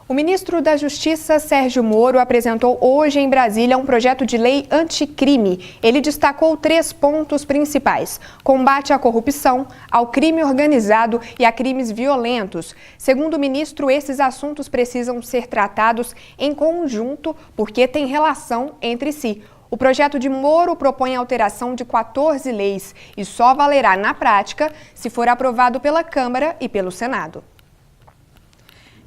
O ministro da Justiça, Sérgio Moro, apresentou hoje em Brasília um projeto de lei anticrime. Ele destacou 3 pontos principais: combate à corrupção, ao crime organizado e a crimes violentos. Segundo o ministro, esses assuntos precisam ser tratados em conjunto porque têm relação entre si. O projeto de Moro propõe a alteração de 14 leis e só valerá na prática se for aprovado pela Câmara e pelo Senado.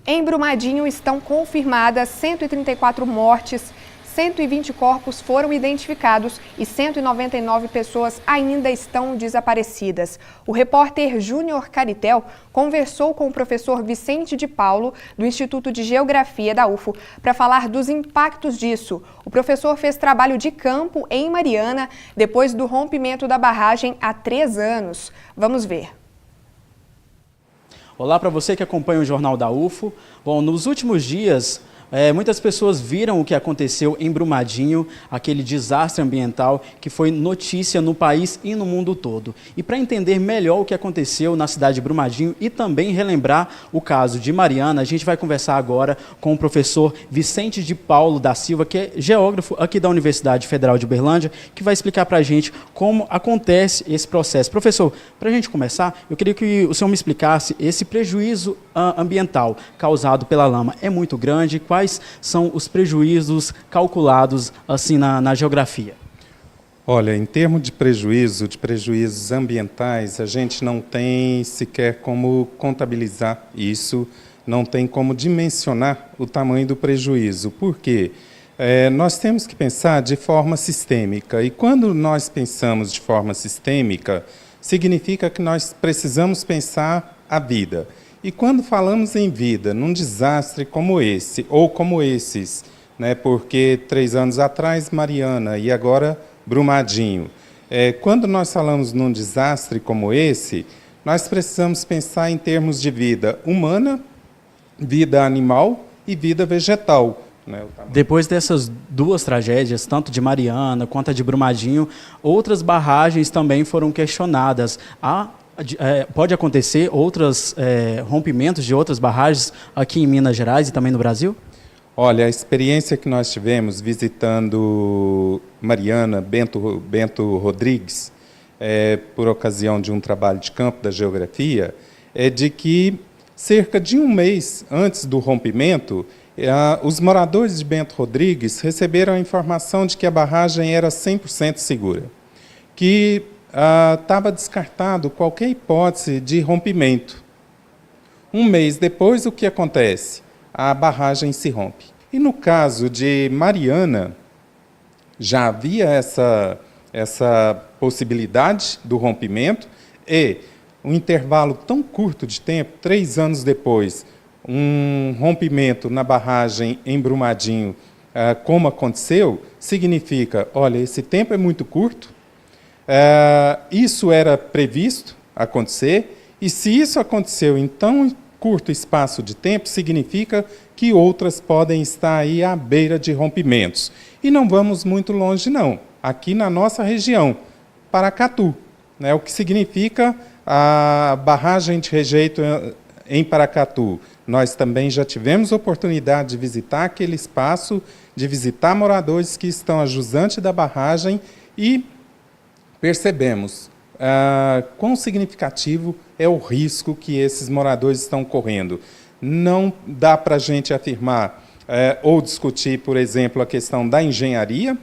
Em Brumadinho estão confirmadas 134 mortes, 120 corpos foram identificados e 199 pessoas ainda estão desaparecidas. O repórter Júnior Caritel conversou com o professor Vicente de Paulo, do Instituto de Geografia da UFO, para falar dos impactos disso. O professor fez trabalho de campo em Mariana depois do rompimento da barragem há 3 anos. Vamos ver. Olá para você que acompanha o Jornal da UFO. Bom, nos últimos dias, muitas pessoas viram o que aconteceu em Brumadinho, aquele desastre ambiental que foi notícia no país e no mundo todo. E para entender melhor o que aconteceu na cidade de Brumadinho e também relembrar o caso de Mariana, a gente vai conversar agora com o professor Vicente de Paulo da Silva, que é geógrafo aqui da Universidade Federal de Uberlândia, que vai explicar para a gente como acontece esse processo. Professor, para a gente começar, eu queria que o senhor me explicasse esse prejuízo ambiental causado pela lama. É muito grande? Quais são os prejuízos calculados assim na geografia? Olha, em termos de prejuízos ambientais, a gente não tem sequer como contabilizar isso, não tem como dimensionar o tamanho do prejuízo. Por quê? Nós temos que pensar de forma sistêmica, e quando nós pensamos de forma sistêmica, significa que nós precisamos pensar a vida. E quando falamos em vida, num desastre como esse, ou como esses, né, porque 3 anos atrás Mariana e agora Brumadinho, quando nós falamos num desastre como esse, nós precisamos pensar em termos de vida humana, vida animal e vida vegetal. Né? Depois dessas 2 tragédias, tanto de Mariana quanto a de Brumadinho, outras barragens também foram questionadas. Pode acontecer outros rompimentos de outras barragens aqui em Minas Gerais e também no Brasil? Olha, a experiência que nós tivemos visitando Mariana, Bento Rodrigues, por ocasião de um trabalho de campo da geografia, é de que cerca de 1 mês antes do rompimento, os moradores de Bento Rodrigues receberam a informação de que a barragem era 100% segura, que estava descartado qualquer hipótese de rompimento. 1 mês depois, o que acontece? A barragem se rompe. E no caso de Mariana, já havia essa possibilidade do rompimento e um intervalo tão curto de tempo, 3 anos depois, um rompimento na barragem em Brumadinho, como aconteceu, significa, olha, esse tempo é muito curto, isso era previsto acontecer, e se isso aconteceu em tão curto espaço de tempo, significa que outras podem estar aí à beira de rompimentos. E não vamos muito longe, não. Aqui na nossa região, Paracatu, né, o que significa a barragem de rejeito em Paracatu. Nós também já tivemos oportunidade de visitar aquele espaço, de visitar moradores que estão a jusante da barragem e percebemos quão significativo é o risco que esses moradores estão correndo. Não dá para a gente afirmar ou discutir, por exemplo, a questão da engenharia.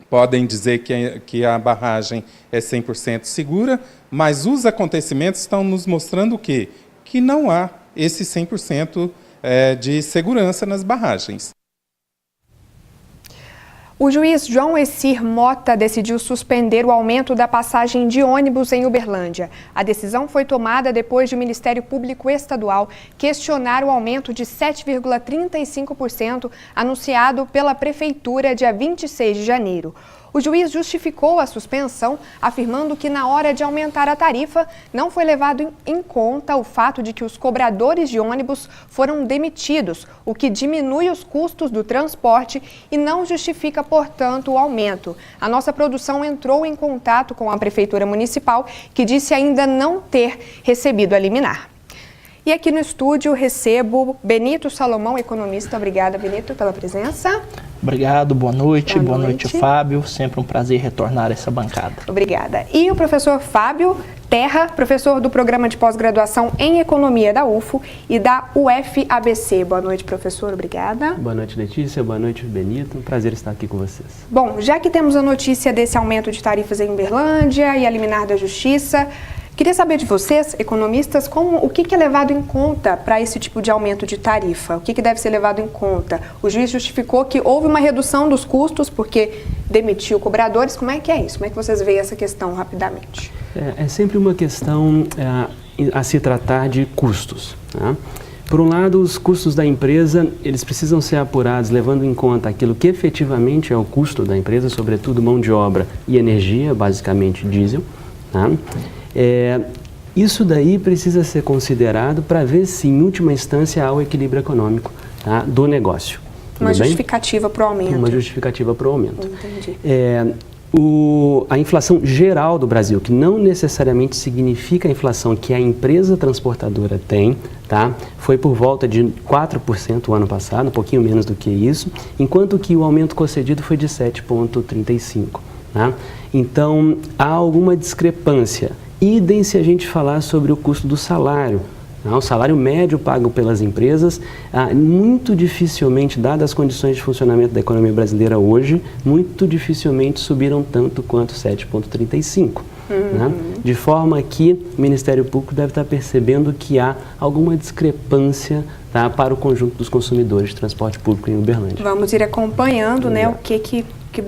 Podem dizer que a barragem é 100% segura, mas os acontecimentos estão nos mostrando o quê? Que não há esse 100% de segurança nas barragens. O juiz João Essir Mota decidiu suspender o aumento da passagem de ônibus em Uberlândia. A decisão foi tomada depois de o Ministério Público Estadual questionar o aumento de 7,35% anunciado pela Prefeitura dia 26 de janeiro. O juiz justificou a suspensão, afirmando que na hora de aumentar a tarifa não foi levado em conta o fato de que os cobradores de ônibus foram demitidos, o que diminui os custos do transporte e não justifica, portanto, o aumento. A nossa produção entrou em contato com a Prefeitura Municipal, que disse ainda não ter recebido a liminar. E aqui no estúdio recebo Benito Salomão, economista. Obrigada, Benito, pela presença. Obrigado, boa noite, Fábio. Sempre um prazer retornar a essa bancada. Obrigada. E o professor Fábio Terra, professor do Programa de Pós-Graduação em Economia da UFO e da UFABC. Boa noite, professor. Obrigada. Boa noite, Letícia. Boa noite, Benito. Um prazer estar aqui com vocês. Bom, já que temos a notícia desse aumento de tarifas em Uberlândia e a liminar da Justiça, queria saber de vocês, economistas, o que é levado em conta para esse tipo de aumento de tarifa? O que deve ser levado em conta? O juiz justificou que houve uma redução dos custos porque demitiu cobradores. Como é que é isso? Como é que vocês veem essa questão rapidamente? É sempre uma questão a se tratar de custos, né? Por um lado, os custos da empresa, eles precisam ser apurados levando em conta aquilo que efetivamente é o custo da empresa, sobretudo mão de obra e energia, basicamente diesel, né? Isso daí precisa ser considerado para ver se, em última instância, há o equilíbrio econômico, tá, do negócio. Uma justificativa para o aumento. Uma justificativa para o aumento. Entendi. A inflação geral do Brasil, que não necessariamente significa a inflação que a empresa transportadora tem, tá, foi por volta de 4% o ano passado, um pouquinho menos do que isso, enquanto que o aumento concedido foi de 7,35%. Tá? Então, há alguma discrepância. Idem se a gente falar sobre o custo do salário. O salário médio pago pelas empresas, muito dificilmente, dadas as condições de funcionamento da economia brasileira hoje, muito dificilmente subiram tanto quanto 7,35%. Né? De forma que o Ministério Público deve estar percebendo que há alguma discrepância, tá, para o conjunto dos consumidores de transporte público em Uberlândia. Vamos ir acompanhando, né,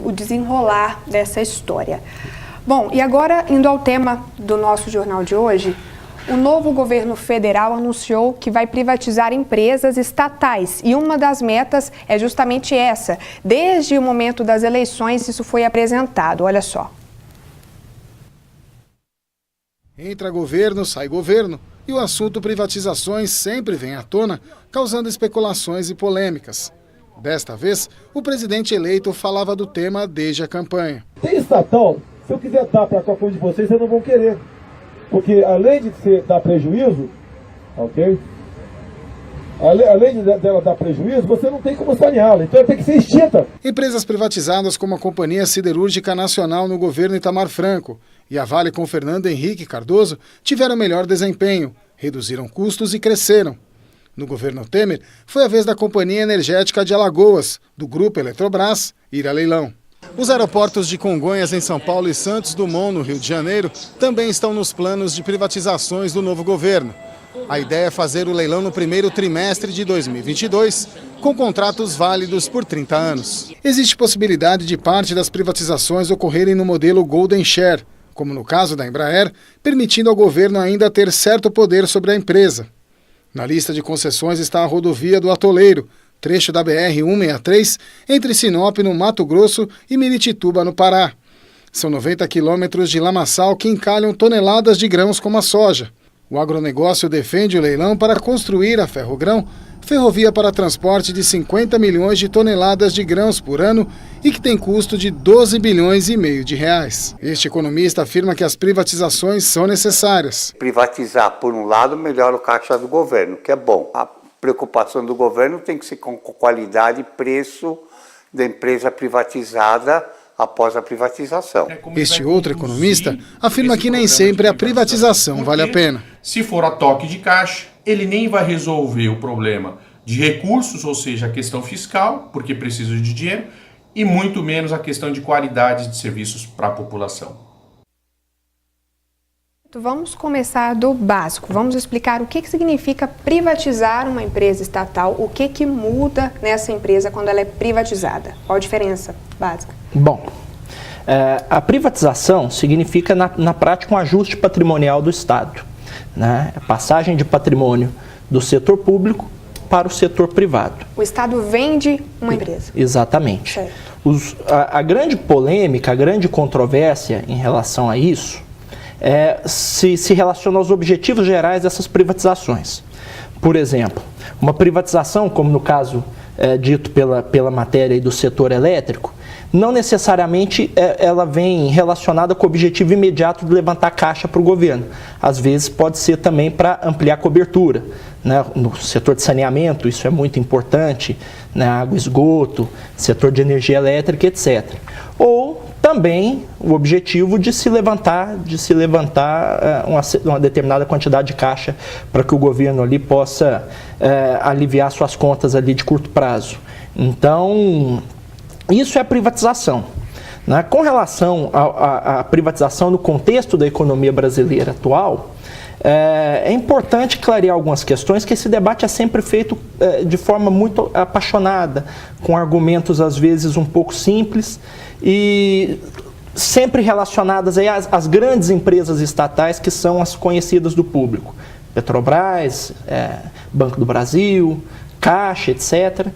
o desenrolar dessa história. Bom, e agora, indo ao tema do nosso jornal de hoje, o novo governo federal anunciou que vai privatizar empresas estatais e uma das metas é justamente essa. Desde o momento das eleições, isso foi apresentado. Olha só. Entra governo, sai governo. E o assunto privatizações sempre vem à tona, causando especulações e polêmicas. Desta vez, o presidente eleito falava do tema desde a campanha. Tem estatal, se eu quiser dar para qualquer um de vocês não vão querer. Porque além de dar prejuízo, ok? Além dela dar prejuízo, você não tem como saneá-la, então ela tem que ser extinta. Empresas privatizadas como a Companhia Siderúrgica Nacional no governo Itamar Franco e a Vale com Fernando Henrique Cardoso tiveram melhor desempenho, reduziram custos e cresceram. No governo Temer, foi a vez da Companhia Energética de Alagoas, do Grupo Eletrobras, ir a leilão. Os aeroportos de Congonhas, em São Paulo, e Santos Dumont, no Rio de Janeiro, também estão nos planos de privatizações do novo governo. A ideia é fazer o leilão no primeiro trimestre de 2022, com contratos válidos por 30 anos. Existe possibilidade de parte das privatizações ocorrerem no modelo Golden Share, como no caso da Embraer, permitindo ao governo ainda ter certo poder sobre a empresa. Na lista de concessões está a rodovia do Atoleiro, trecho da BR-163, entre Sinop, no Mato Grosso, e Miritituba, no Pará. São 90 quilômetros de lamaçal que encalham toneladas de grãos como a soja. O agronegócio defende o leilão para construir a Ferrogrão, ferrovia para transporte de 50 milhões de toneladas de grãos por ano e que tem custo de 12 bilhões e meio de reais. Este economista afirma que as privatizações são necessárias. Privatizar, por um lado, melhora o caixa do governo, que é bom. A preocupação do governo tem que ser com qualidade e preço da empresa privatizada após a privatização. Este outro economista afirma que nem sempre a privatização vale a pena. Se for a toque de caixa, ele nem vai resolver o problema de recursos, ou seja, a questão fiscal, porque precisa de dinheiro, e muito menos a questão de qualidade de serviços para a população. Vamos começar do básico. Vamos explicar o que significa privatizar uma empresa estatal, o que muda nessa empresa quando ela é privatizada. Qual a diferença básica? Bom, a privatização significa, na prática, um ajuste patrimonial do Estado, né? A passagem de patrimônio do setor público para o setor privado. O Estado vende uma empresa. Exatamente. A grande polêmica, a grande controvérsia em relação a isso se relaciona aos objetivos gerais dessas privatizações. Por exemplo, uma privatização, como no caso dito pela matéria aí do setor elétrico, não necessariamente ela vem relacionada com o objetivo imediato de levantar caixa para o governo. Às vezes pode ser também para ampliar a cobertura, né? No setor de saneamento, isso é muito importante, né? Água, esgoto, setor de energia elétrica, etc. Ou também o objetivo de se levantar uma determinada quantidade de caixa para que o governo ali possa aliviar suas contas ali de curto prazo. Então, isso é privatização. Né? Com relação à privatização no contexto da economia brasileira atual, é importante clarear algumas questões, que esse debate é sempre feito de forma muito apaixonada, com argumentos às vezes um pouco simples e sempre relacionadas aí às grandes empresas estatais que são as conhecidas do público. Petrobras, Banco do Brasil, Caixa, etc.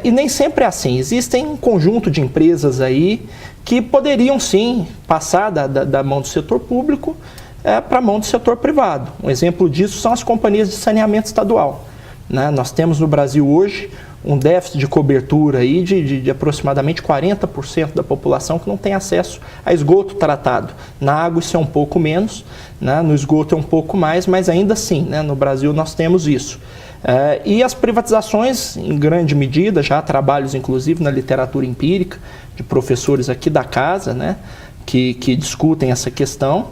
E nem sempre é assim. Existem um conjunto de empresas aí que poderiam sim passar da mão do setor público para a mão do setor privado. Um exemplo disso são as companhias de saneamento estadual. Né? Nós temos no Brasil hoje um déficit de cobertura aí de aproximadamente 40% da população que não tem acesso a esgoto tratado. Na água isso é um pouco menos, né? No esgoto é um pouco mais, mas ainda assim, né? No Brasil nós temos isso. E as privatizações, em grande medida, já há trabalhos inclusive na literatura empírica, de professores aqui da casa, né? que discutem essa questão,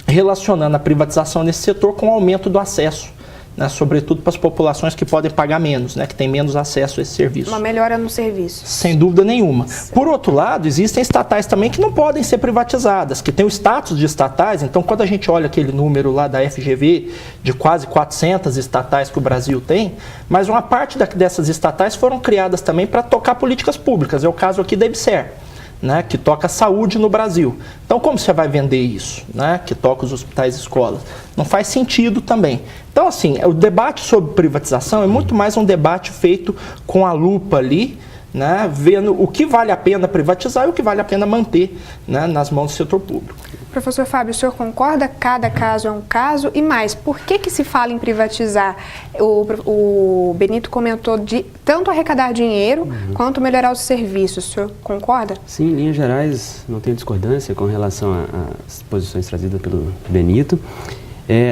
relacionando a privatização nesse setor com o aumento do acesso, né, sobretudo para as populações que podem pagar menos, né, que têm menos acesso a esse serviço. Uma melhora no serviço. Sem dúvida nenhuma. Por outro lado, existem estatais também que não podem ser privatizadas, que têm o status de estatais. Então, quando a gente olha aquele número lá da FGV, de quase 400 estatais que o Brasil tem, mas uma parte dessas estatais foram criadas também para tocar políticas públicas. É o caso aqui da EBSER, né, que toca a saúde no Brasil. Então, como você vai vender isso, né, que toca os hospitais e escolas? Não faz sentido também. Então, assim, o debate sobre privatização é muito mais um debate feito com a lupa ali, né, vendo o que vale a pena privatizar e o que vale a pena manter, né, nas mãos do setor público. Professor Fábio, o senhor concorda? Cada caso é um caso. E mais, por que se fala em privatizar? O Benito comentou de tanto arrecadar dinheiro quanto melhorar os serviços. O senhor concorda? Sim, em linhas gerais, não tenho discordância com relação às posições trazidas pelo Benito.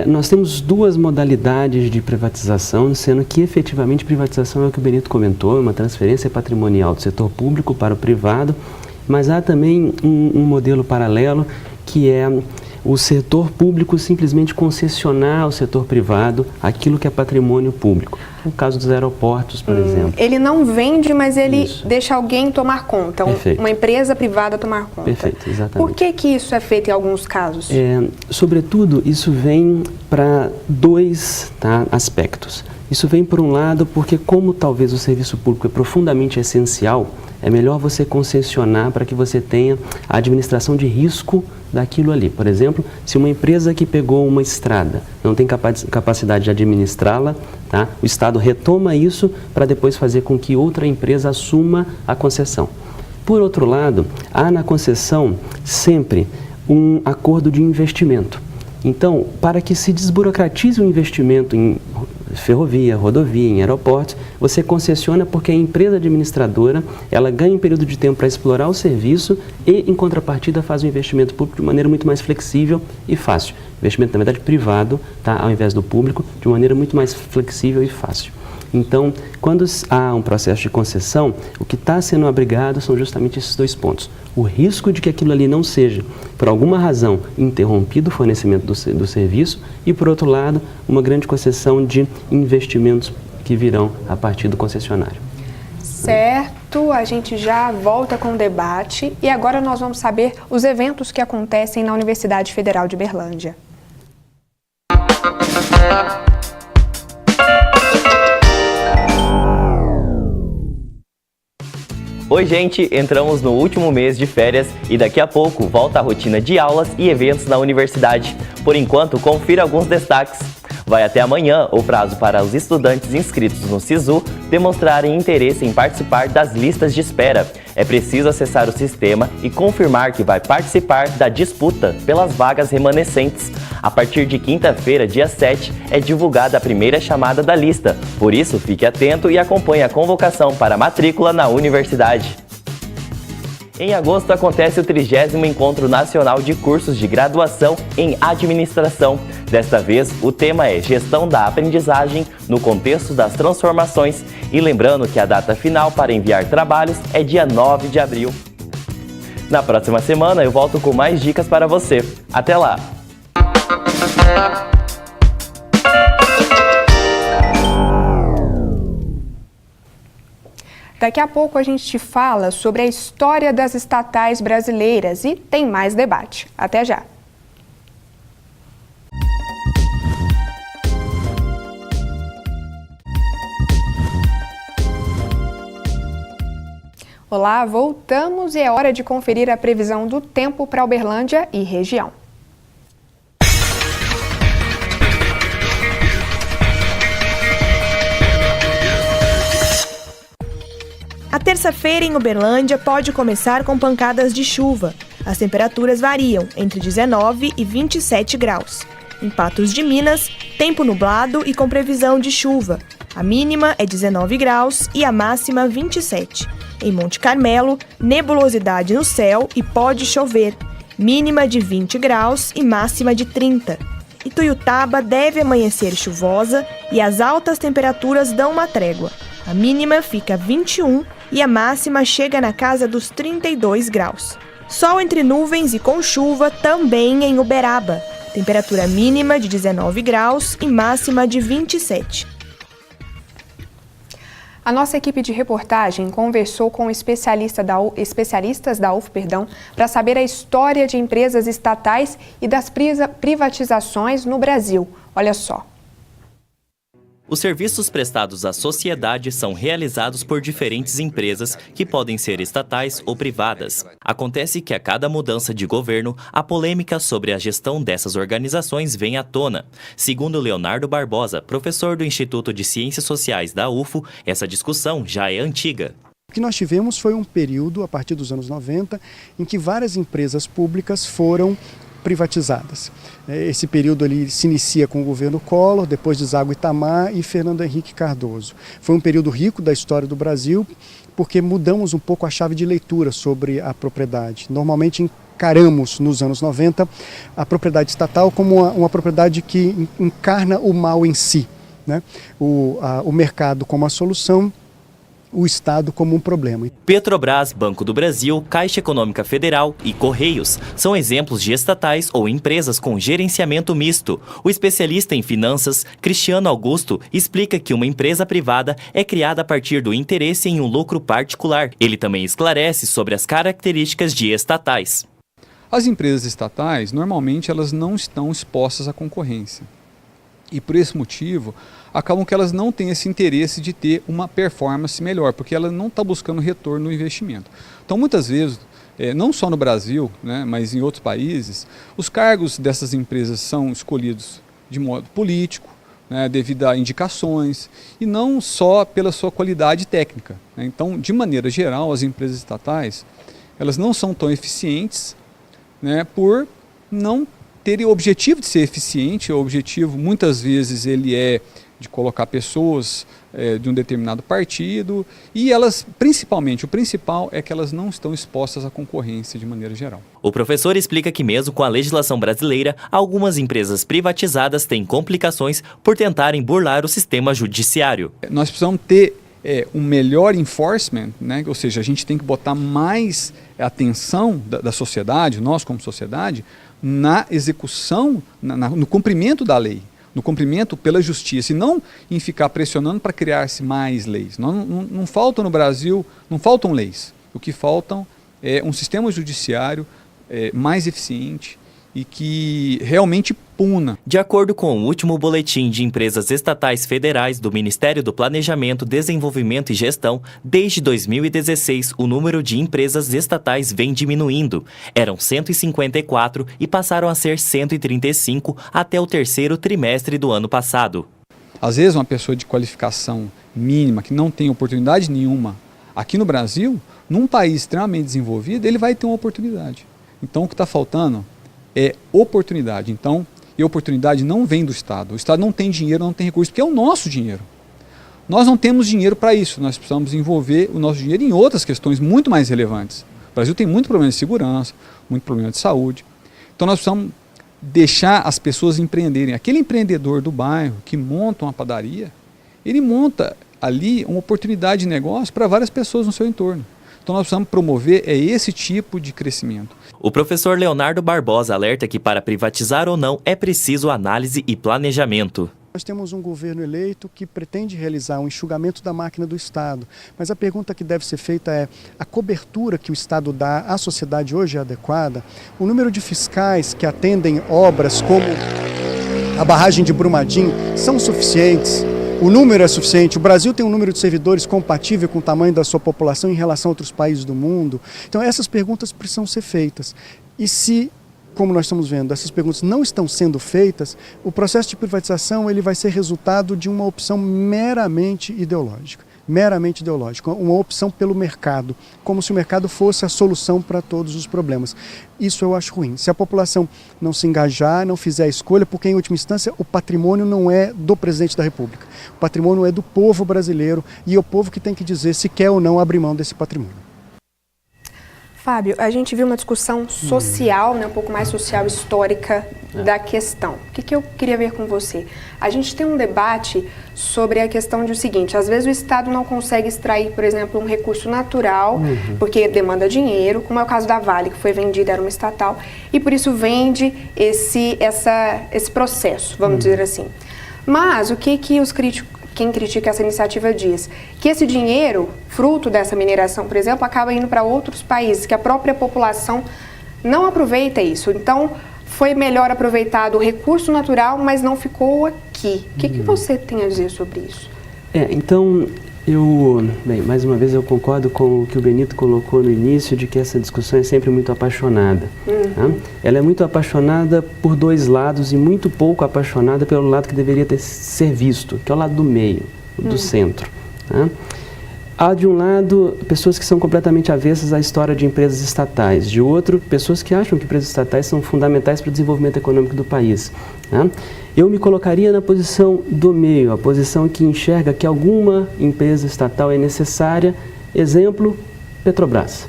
Nós temos duas modalidades de privatização, sendo que efetivamente privatização é o que o Benito comentou, uma transferência patrimonial do setor público para o privado, mas há também um modelo paralelo, que é o setor público simplesmente concessionar ao setor privado aquilo que é patrimônio público. No caso dos aeroportos, por exemplo. Ele não vende, mas ele deixa alguém tomar conta, uma empresa privada tomar conta. Perfeito, exatamente. Por que isso é feito em alguns casos? Sobretudo, isso vem para dois aspectos. Isso vem, por um lado, porque como talvez o serviço público é profundamente essencial, é melhor você concessionar para que você tenha a administração de risco daquilo ali. Por exemplo, se uma empresa que pegou uma estrada não tem capacidade de administrá-la, o Estado retoma isso para depois fazer com que outra empresa assuma a concessão. Por outro lado, há na concessão sempre um acordo de investimento. Então, para que se desburocratize o investimento em ferrovia, rodovia, em aeroportos, você concessiona porque a empresa administradora, ela ganha um período de tempo para explorar o serviço e, em contrapartida, faz o investimento público de maneira muito mais flexível e fácil. Investimento, na verdade, privado, ao invés do público, de maneira muito mais flexível e fácil. Então, quando há um processo de concessão, o que está sendo abrigado são justamente esses dois pontos. O risco de que aquilo ali não seja, por alguma razão, interrompido o fornecimento do serviço e, por outro lado, uma grande concessão de investimentos que virão a partir do concessionário. Certo, a gente já volta com o debate e agora nós vamos saber os eventos que acontecem na Universidade Federal de Berlândia. Oi gente, entramos no último mês de férias e daqui a pouco volta a rotina de aulas e eventos na universidade. Por enquanto, confira alguns destaques. Vai até amanhã o prazo para os estudantes inscritos no SISU demonstrarem interesse em participar das listas de espera. É preciso acessar o sistema e confirmar que vai participar da disputa pelas vagas remanescentes. A partir de quinta-feira, dia 7, é divulgada a primeira chamada da lista. Por isso, fique atento e acompanhe a convocação para a matrícula na universidade. Em agosto acontece o 30º Encontro Nacional de Cursos de Graduação em Administração. Desta vez, o tema é Gestão da Aprendizagem no Contexto das Transformações. E lembrando que a data final para enviar trabalhos é dia 9 de abril. Na próxima semana eu volto com mais dicas para você. Até lá! Daqui a pouco a gente te fala sobre a história das estatais brasileiras e tem mais debate. Até já! Olá, voltamos e é hora de conferir a previsão do tempo para Uberlândia e região. A terça-feira em Uberlândia pode começar com pancadas de chuva. As temperaturas variam entre 19 e 27 graus. Em Patos de Minas, tempo nublado e com previsão de chuva. A mínima é 19 graus e a máxima 27. Em Monte Carmelo, nebulosidade no céu e pode chover. Mínima de 20 graus e máxima de 30. Ituiutaba deve amanhecer chuvosa e as altas temperaturas dão uma trégua. A mínima fica 21 e a máxima chega na casa dos 32 graus. Sol entre nuvens e com chuva também em Uberaba. Temperatura mínima de 19 graus e máxima de 27. A nossa equipe de reportagem conversou com especialistas da UF, para saber a história de empresas estatais e das privatizações no Brasil. Olha só. Os serviços prestados à sociedade são realizados por diferentes empresas que podem ser estatais ou privadas. Acontece que a cada mudança de governo, a polêmica sobre a gestão dessas organizações vem à tona. Segundo Leonardo Barbosa, professor do Instituto de Ciências Sociais da UFO, essa discussão já é antiga. O que nós tivemos foi um período, a partir dos anos 90, em que várias empresas públicas foram privatizadas. Esse período ali se inicia com o governo Collor, depois deságua Itamar e Fernando Henrique Cardoso. Foi um período rico da história do Brasil, porque mudamos um pouco a chave de leitura sobre a propriedade. Normalmente encaramos, nos anos 90, a propriedade estatal como uma propriedade que encarna o mal em si, né? O mercado como a solução, o Estado como um problema. Petrobras, Banco do Brasil, Caixa Econômica Federal e Correios são exemplos de estatais ou empresas com gerenciamento misto. O especialista em finanças, Cristiano Augusto, explica que uma empresa privada é criada a partir do interesse em um lucro particular. Ele também esclarece sobre as características de estatais. As empresas estatais, normalmente, elas não estão expostas à concorrência. E por esse motivo, acabam que elas não têm esse interesse de ter uma performance melhor, porque ela não está buscando retorno no investimento. Então, muitas vezes, não só no Brasil, né, mas em outros países, os cargos dessas empresas são escolhidos de modo político, né, devido a indicações, e não só pela sua qualidade técnica, né. Então, de maneira geral, as empresas estatais, elas não são tão eficientes, né, por não terem o objetivo de ser eficiente. O objetivo, muitas vezes, ele é de colocar pessoas de um determinado partido, e elas, principalmente, o principal é que elas não estão expostas à concorrência de maneira geral. O professor explica que mesmo com a legislação brasileira, algumas empresas privatizadas têm complicações por tentarem burlar o sistema judiciário. Nós precisamos ter um melhor enforcement, né? Ou seja, a gente tem que botar mais atenção da sociedade, nós como sociedade, na execução, no cumprimento da lei, no cumprimento pela justiça, e não em ficar pressionando para criar-se mais leis. Não faltam no Brasil, não faltam leis. O que faltam é um sistema judiciário mais eficiente e que realmente puna. De acordo com o último boletim de empresas estatais federais do Ministério do Planejamento, Desenvolvimento e Gestão, desde 2016 o número de empresas estatais vem diminuindo. Eram 154 e passaram a ser 135 até o terceiro trimestre do ano passado. Às vezes uma pessoa de qualificação mínima, que não tem oportunidade nenhuma aqui no Brasil, num país extremamente desenvolvido, ele vai ter uma oportunidade. Então o que está faltando é oportunidade. Então, e oportunidade não vem do Estado. O Estado não tem dinheiro, não tem recurso, porque é o nosso dinheiro. Nós não temos dinheiro para isso. Nós precisamos envolver o nosso dinheiro em outras questões muito mais relevantes. Brasil tem muito problema de segurança, muito problema de saúde. Então nós precisamos deixar as pessoas empreenderem. Aquele empreendedor do bairro que monta uma padaria, ele monta ali uma oportunidade de negócio para várias pessoas no seu entorno. Então nós precisamos promover esse tipo de crescimento. O professor Leonardo Barbosa alerta que para privatizar ou não é preciso análise e planejamento. Nós temos um governo eleito que pretende realizar um enxugamento da máquina do Estado, mas a pergunta que deve ser feita é: a cobertura que o Estado dá à sociedade hoje é adequada? O número de fiscais que atendem obras como a barragem de Brumadinho são suficientes? O número é suficiente? O Brasil tem um número de servidores compatível com o tamanho da sua população em relação a outros países do mundo? Então essas perguntas precisam ser feitas. E se, como nós estamos vendo, essas perguntas não estão sendo feitas, o processo de privatização ele vai ser resultado de uma opção meramente ideológica, uma opção pelo mercado, como se o mercado fosse a solução para todos os problemas. Isso eu acho ruim. Se a população não se engajar, não fizer a escolha, porque em última instância o patrimônio não é do presidente da República, o patrimônio é do povo brasileiro e é o povo que tem que dizer se quer ou não abrir mão desse patrimônio. Fábio, a gente viu uma discussão social, né, um pouco mais social, histórica da questão. O que eu queria ver com você? A gente tem um debate sobre a questão de o seguinte: às vezes o Estado não consegue extrair, por exemplo, um recurso natural, porque demanda dinheiro, como é o caso da Vale, que foi vendida, era uma estatal, e por isso vende esse processo, vamos dizer assim. Mas o que os críticos, quem critica essa iniciativa diz? Que esse dinheiro, fruto dessa mineração, por exemplo, acaba indo para outros países, que a própria população não aproveita isso. Então, foi melhor aproveitado o recurso natural, mas não ficou aqui. O que você tem a dizer sobre isso? Então, mais uma vez eu concordo com o que o Benito colocou no início, de que essa discussão é sempre muito apaixonada. Tá? Ela é muito apaixonada por dois lados e muito pouco apaixonada pelo lado que deveria ser visto, que é o lado do meio, do centro. Tá? Há, de um lado, pessoas que são completamente avessas à história de empresas estatais. De outro, pessoas que acham que empresas estatais são fundamentais para o desenvolvimento econômico do país. Tá? Eu me colocaria na posição do meio, a posição que enxerga que alguma empresa estatal é necessária, exemplo, Petrobras.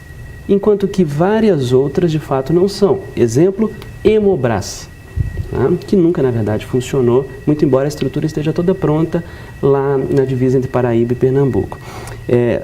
Enquanto que várias outras, de fato, não são. Exemplo, Hemobras. Tá? Que nunca, na verdade, funcionou, muito embora a estrutura esteja toda pronta lá na divisa entre Paraíba e Pernambuco.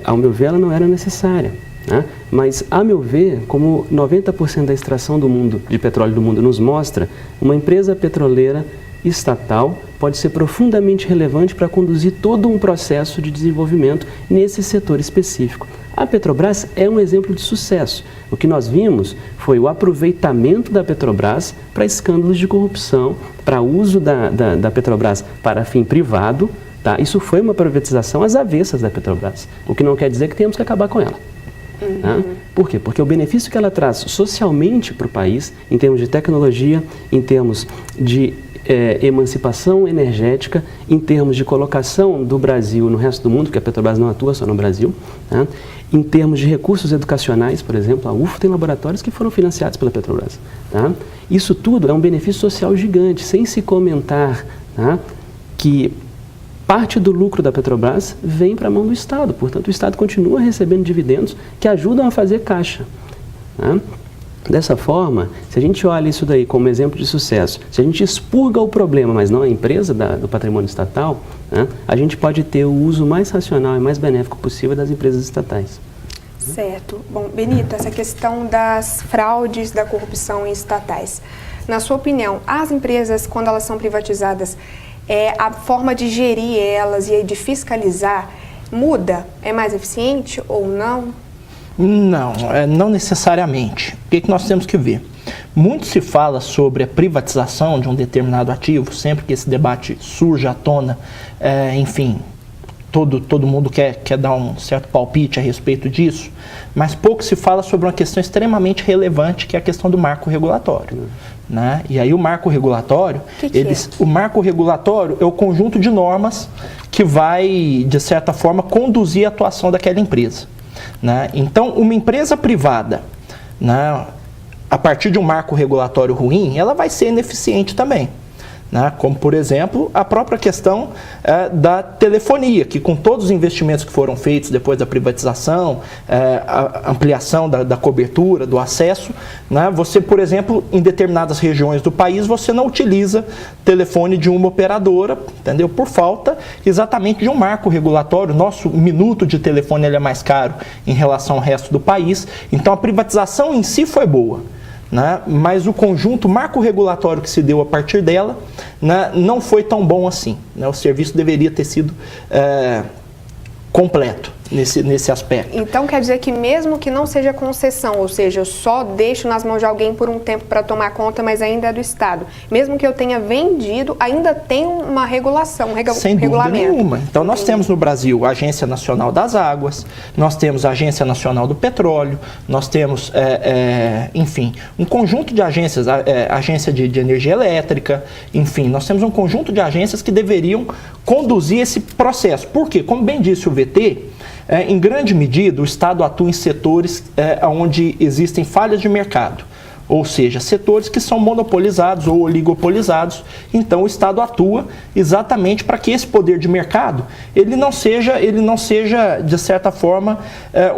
Ao meu ver, ela não era necessária. Tá? Mas, a meu ver, como 90% da extração de petróleo do mundo nos mostra, uma empresa petroleira estatal pode ser profundamente relevante para conduzir todo um processo de desenvolvimento nesse setor específico. A Petrobras é um exemplo de sucesso. O que nós vimos foi o aproveitamento da Petrobras para escândalos de corrupção, para uso da Petrobras para fim privado. Tá? Isso foi uma privatização às avessas da Petrobras, o que não quer dizer que temos que acabar com ela. Tá? Por quê? Porque o benefício que ela traz socialmente para o país, em termos de tecnologia, em termos de emancipação energética, em termos de colocação do Brasil no resto do mundo, porque a Petrobras não atua só no Brasil, tá? Em termos de recursos educacionais, por exemplo, a UFO tem laboratórios que foram financiados pela Petrobras. Tá? Isso tudo é um benefício social gigante, sem se comentar, tá, que parte do lucro da Petrobras vem para a mão do Estado, portanto o Estado continua recebendo dividendos que ajudam a fazer caixa. Tá? Dessa forma, se a gente olha isso daí como exemplo de sucesso, se a gente expurga o problema, mas não a empresa do patrimônio estatal, né, a gente pode ter o uso mais racional e mais benéfico possível das empresas estatais. Certo. Bom, Benito, essa questão das fraudes, da corrupção em estatais. Na sua opinião, as empresas, quando elas são privatizadas, a forma de gerir elas e de fiscalizar muda? É mais eficiente ou não? Não necessariamente. O que nós temos que ver? Muito se fala sobre a privatização de um determinado ativo, sempre que esse debate surge à tona, enfim, todo mundo quer dar um certo palpite a respeito disso, mas pouco se fala sobre uma questão extremamente relevante, que é a questão do marco regulatório. Né? E aí o marco regulatório, o marco regulatório é o conjunto de normas que vai, de certa forma, conduzir a atuação daquela empresa. Né? Então, uma empresa privada, né, a partir de um marco regulatório ruim, ela vai ser ineficiente também. né? Como, por exemplo, a própria questão da telefonia, que com todos os investimentos que foram feitos depois da privatização, a ampliação da cobertura, do acesso, né? Você, por exemplo, em determinadas regiões do país, você não utiliza telefone de uma operadora, entendeu? Por falta exatamente de um marco regulatório. Nosso minuto de telefone ele é mais caro em relação ao resto do país. Então, a privatização em si foi boa, né? Mas o conjunto marco regulatório que se deu a partir dela, né, não foi tão bom assim, né? O serviço deveria ter sido completo nesse aspecto. Então quer dizer que mesmo que não seja concessão, ou seja, eu só deixo nas mãos de alguém por um tempo para tomar conta, mas ainda é do Estado, mesmo que eu tenha vendido, ainda tem uma regulação, Sem dúvida nenhuma. Então nós temos no Brasil a Agência Nacional das Águas, nós temos a Agência Nacional do Petróleo, nós temos, enfim, um conjunto de agências, Agência de Energia Elétrica, enfim, nós temos um conjunto de agências que deveriam conduzir esse processo. Por quê? Como bem disse o VT, em grande medida o Estado atua em setores onde existem falhas de mercado, ou seja, setores que são monopolizados ou oligopolizados. Então o Estado atua exatamente para que esse poder de mercado ele não seja de certa forma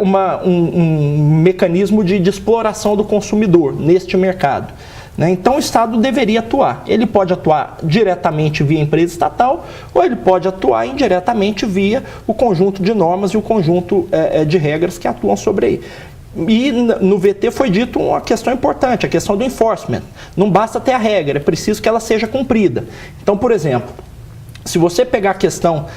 um mecanismo de exploração do consumidor neste mercado. Então o Estado deveria atuar. Ele pode atuar diretamente via empresa estatal ou ele pode atuar indiretamente via o conjunto de normas e o conjunto de regras que atuam sobre aí. E no VT foi dito uma questão importante, a questão do enforcement. Não basta ter a regra, é preciso que ela seja cumprida. Então, por exemplo, se você pegar a questão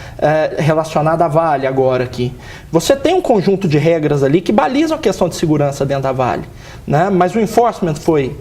relacionada à Vale agora aqui, você tem um conjunto de regras ali que balizam a questão de segurança dentro da Vale, né? Mas o enforcement foi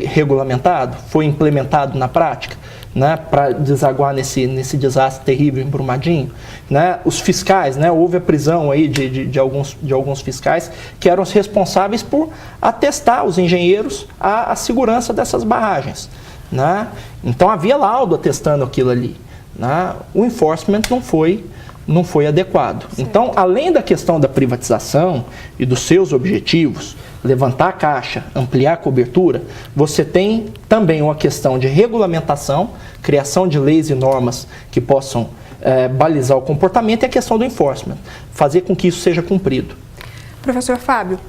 regulamentado, foi implementado na prática, né, para desaguar nesse desastre terrível em Brumadinho, né? Os fiscais, né, houve a prisão aí de alguns fiscais que eram os responsáveis por atestar os engenheiros a segurança dessas barragens, né? Então havia laudo atestando aquilo ali, né? O enforcement não foi adequado. Certo. Então, além da questão da privatização e dos seus objetivos, levantar a caixa, ampliar a cobertura, você tem também uma questão de regulamentação, criação de leis e normas que possam balizar o comportamento, e a questão do enforcement, fazer com que isso seja cumprido. Professor Fábio,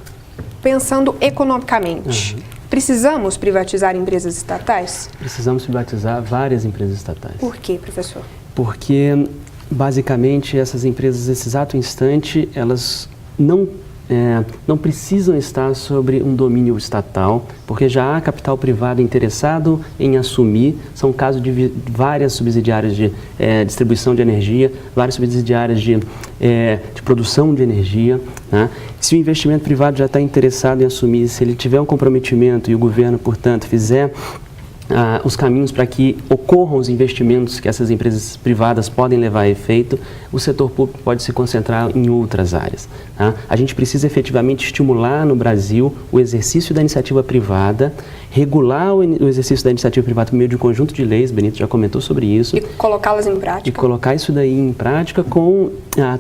pensando economicamente, precisamos privatizar empresas estatais? Precisamos privatizar várias empresas estatais. Por quê, professor? Porque, basicamente, essas empresas, nesse exato instante, elas não precisam estar sobre um domínio estatal, porque já há capital privado interessado em assumir. São casos de várias subsidiárias de distribuição de energia, várias subsidiárias de produção de energia, né? Se o investimento privado já está interessado em assumir, se ele tiver um comprometimento e o governo, portanto, fizer os caminhos para que ocorram os investimentos que essas empresas privadas podem levar a efeito, o setor público pode se concentrar em outras áreas, tá? A gente precisa efetivamente estimular no Brasil o exercício da iniciativa privada, regular o exercício da iniciativa privada por meio de um conjunto de leis, Benito já comentou sobre isso. E colocá-las em prática. E colocar isso daí em prática com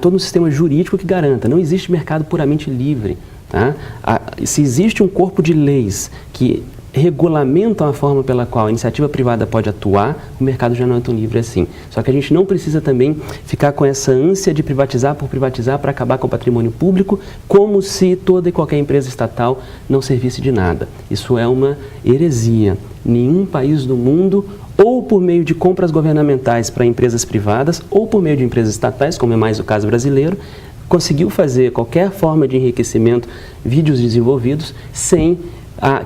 todo um sistema jurídico que garanta. Não existe mercado puramente livre, tá? Se existe um corpo de leis que regulamentam a forma pela qual a iniciativa privada pode atuar, o mercado já não é tão livre assim. Só que a gente não precisa também ficar com essa ânsia de privatizar por privatizar para acabar com o patrimônio público, como se toda e qualquer empresa estatal não servisse de nada. Isso é uma heresia. Nenhum país do mundo, ou por meio de compras governamentais para empresas privadas, ou por meio de empresas estatais, como é mais o caso brasileiro, conseguiu fazer qualquer forma de enriquecimento, vídeos desenvolvidos, sem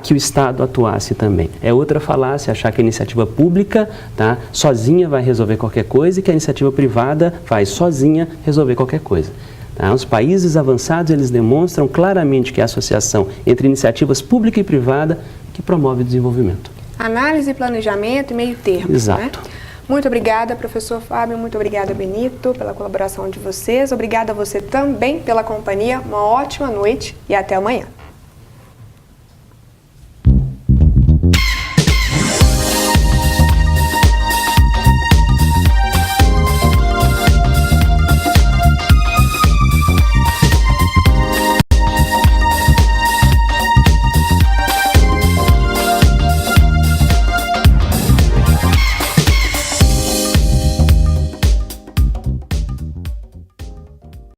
que o Estado atuasse também. É outra falácia achar que a iniciativa pública, tá, sozinha vai resolver qualquer coisa e que a iniciativa privada vai sozinha resolver qualquer coisa. Tá? Os países avançados, eles demonstram claramente que é a associação entre iniciativas pública e privada que promove o desenvolvimento. Análise, planejamento e meio termo. Exato. Né? Muito obrigada, professor Fábio, muito obrigada, Benito, pela colaboração de vocês. Obrigada a você também pela companhia. Uma ótima noite e até amanhã.